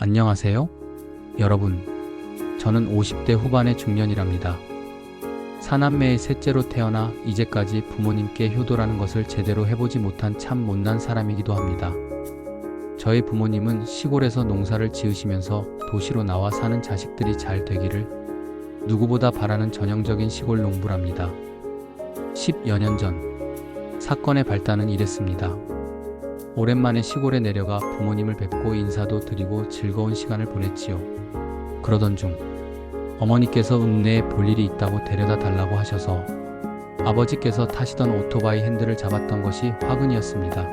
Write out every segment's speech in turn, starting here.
안녕하세요. 여러분, 저는 50대 후반의 중년이랍니다. 사남매의 셋째로 태어나 이제까지 부모님께 효도라는 것을 제대로 해보지 못한 참 못난 사람이기도 합니다. 저희 부모님은 시골에서 농사를 지으시면서 도시로 나와 사는 자식들이 잘 되기를 누구보다 바라는 전형적인 시골 농부랍니다. 10여 년 전, 사건의 발단은 이랬습니다. 오랜만에 시골에 내려가 부모님을 뵙고 인사도 드리고 즐거운 시간을 보냈지요. 그러던 중 어머니께서 읍내에 볼 일이 있다고 데려다 달라고 하셔서 아버지께서 타시던 오토바이 핸들을 잡았던 것이 화근이었습니다.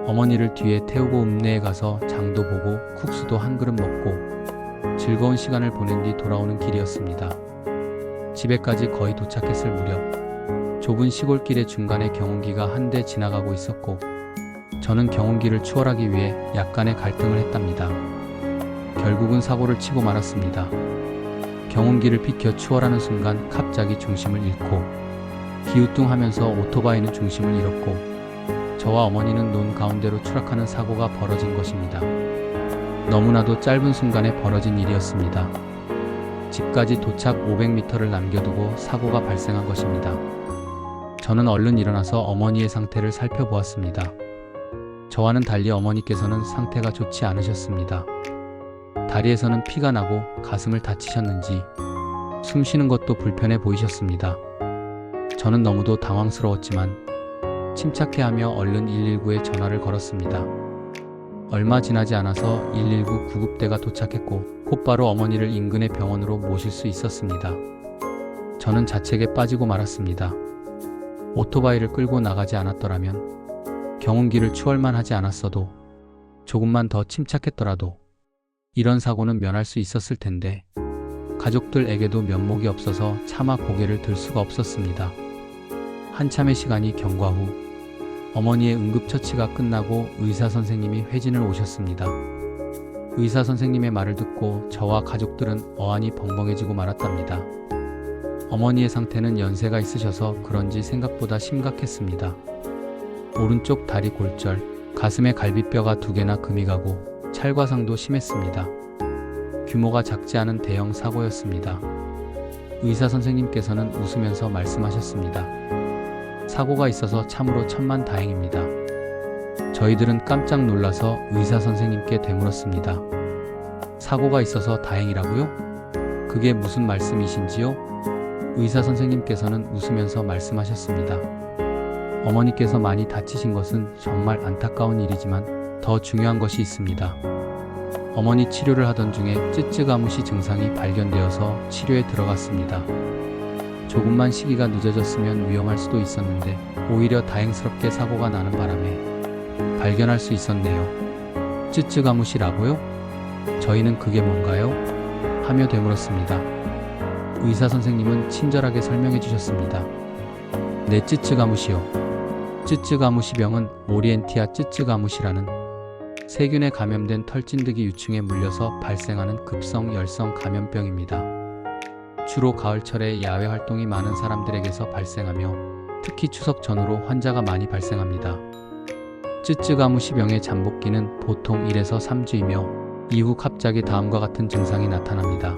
어머니를 뒤에 태우고 읍내에 가서 장도 보고 국수도 한 그릇 먹고 즐거운 시간을 보낸 뒤 돌아오는 길이었습니다. 집에까지 거의 도착했을 무렵 좁은 시골길의 중간에 경운기가 한 대 지나가고 있었고 저는 경운기를 추월하기 위해 약간의 갈등을 했답니다. 결국은 사고를 치고 말았습니다. 경운기를 비켜 추월하는 순간 갑자기 중심을 잃고 기우뚱하면서 오토바이는 중심을 잃었고 저와 어머니는 논 가운데로 추락하는 사고가 벌어진 것입니다. 너무나도 짧은 순간에 벌어진 일이었습니다. 집까지 도착 500m를 남겨두고 사고가 발생한 것입니다. 저는 얼른 일어나서 어머니의 상태를 살펴보았습니다. 저와는 달리 어머니께서는 상태가 좋지 않으셨습니다. 다리에서는 피가 나고 가슴을 다치셨는지 숨 쉬는 것도 불편해 보이셨습니다. 저는 너무도 당황스러웠지만 침착해하며 얼른 119에 전화를 걸었습니다. 얼마 지나지 않아서 119 구급대가 도착했고 곧바로 어머니를 인근의 병원으로 모실 수 있었습니다. 저는 자책에 빠지고 말았습니다. 오토바이를 끌고 나가지 않았더라면 경운기를 추월만 하지 않았어도 조금만 더 침착했더라도 이런 사고는 면할 수 있었을 텐데 가족들에게도 면목이 없어서 차마 고개를 들 수가 없었습니다. 한참의 시간이 경과 후 어머니의 응급처치가 끝나고 의사 선생님이 회진을 오셨습니다. 의사 선생님의 말을 듣고 저와 가족들은 어안이 벙벙해지고 말았답니다. 어머니의 상태는 연세가 있으셔서 그런지 생각보다 심각했습니다. 오른쪽 다리 골절, 가슴에 갈비뼈가 2개나 금이 가고 찰과상도 심했습니다. 규모가 작지 않은 대형 사고였습니다. 의사 선생님께서는 웃으면서 말씀하셨습니다. 사고가 있어서 참으로 천만다행입니다. 저희들은 깜짝 놀라서 의사 선생님께 되물었습니다. 사고가 있어서 다행이라고요? 그게 무슨 말씀이신지요? 의사 선생님께서는 웃으면서 말씀하셨습니다. 어머니께서 많이 다치신 것은 정말 안타까운 일이지만 더 중요한 것이 있습니다. 어머니 치료를 하던 중에 쯔쯔가무시 증상이 발견되어서 치료에 들어갔습니다. 조금만 시기가 늦어졌으면 위험할 수도 있었는데 오히려 다행스럽게 사고가 나는 바람에 발견할 수 있었네요. 쯔쯔가무시라고요? 저희는 그게 뭔가요? 하며 되물었습니다. 의사 선생님은 친절하게 설명해 주셨습니다. 네, 쯔쯔가무시요. 쯔쯔가무시병은 오리엔티아 쯔쯔가무시라는 세균에 감염된 털진드기 유충에 물려서 발생하는 급성 열성 감염병입니다. 주로 가을철에 야외 활동이 많은 사람들에게서 발생하며 특히 추석 전후로 환자가 많이 발생합니다. 쯔쯔가무시병의 잠복기는 보통 1에서 3주이며 이후 갑자기 다음과 같은 증상이 나타납니다.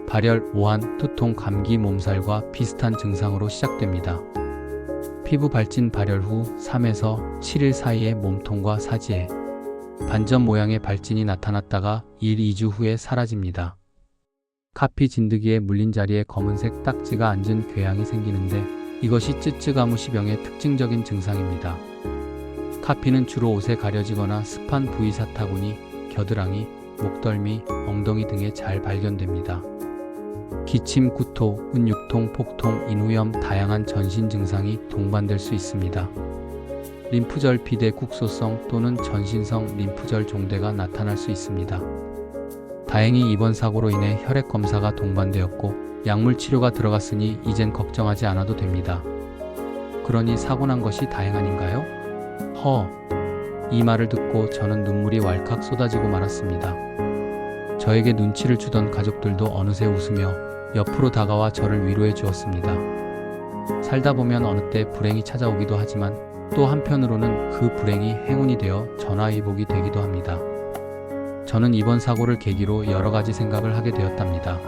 발열, 오한, 두통, 감기, 몸살과 비슷한 증상으로 시작됩니다. 피부 발진 발열 후 3에서 7일 사이에 몸통과 사지에 반점 모양의 발진이 나타났다가 1, 2주 후에 사라집니다. 카피 진드기에 물린 자리에 검은색 딱지가 앉은 궤양이 생기는데 이것이 쯔쯔가무시병의 특징적인 증상입니다. 카피는 주로 옷에 가려지거나 습한 부위 사타구니, 겨드랑이, 목덜미, 엉덩이 등에 잘 발견됩니다. 기침, 구토, 근육통, 폭통, 인후염, 다양한 전신 증상이 동반될 수 있습니다. 림프절 비대 국소성 또는 전신성 림프절 종대가 나타날 수 있습니다. 다행히 이번 사고로 인해 혈액 검사가 동반되었고 약물 치료가 들어갔으니 이젠 걱정하지 않아도 됩니다. 그러니 사고 난 것이 다행 아닌가요? 이 말을 듣고 저는 눈물이 왈칵 쏟아지고 말았습니다. 저에게 눈치를 주던 가족들도 어느새 웃으며 옆으로 다가와 저를 위로해 주었습니다. 살다 보면 어느 때 불행이 찾아오기도 하지만 또 한편으로는 그 불행이 행운이 되어 전화위복이 되기도 합니다. 저는 이번 사고를 계기로 여러 가지 생각을 하게 되었답니다.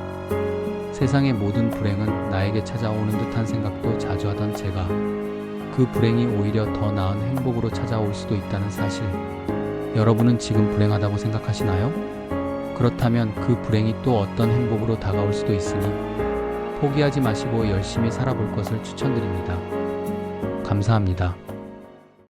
세상의 모든 불행은 나에게 찾아오는 듯한 생각도 자주 하던 제가 그 불행이 오히려 더 나은 행복으로 찾아올 수도 있다는 사실. 여러분은 지금 불행하다고 생각하시나요? 그렇다면 그 불행이 또 어떤 행복으로 다가올 수도 있으니 포기하지 마시고 열심히 살아볼 것을 추천드립니다. 감사합니다.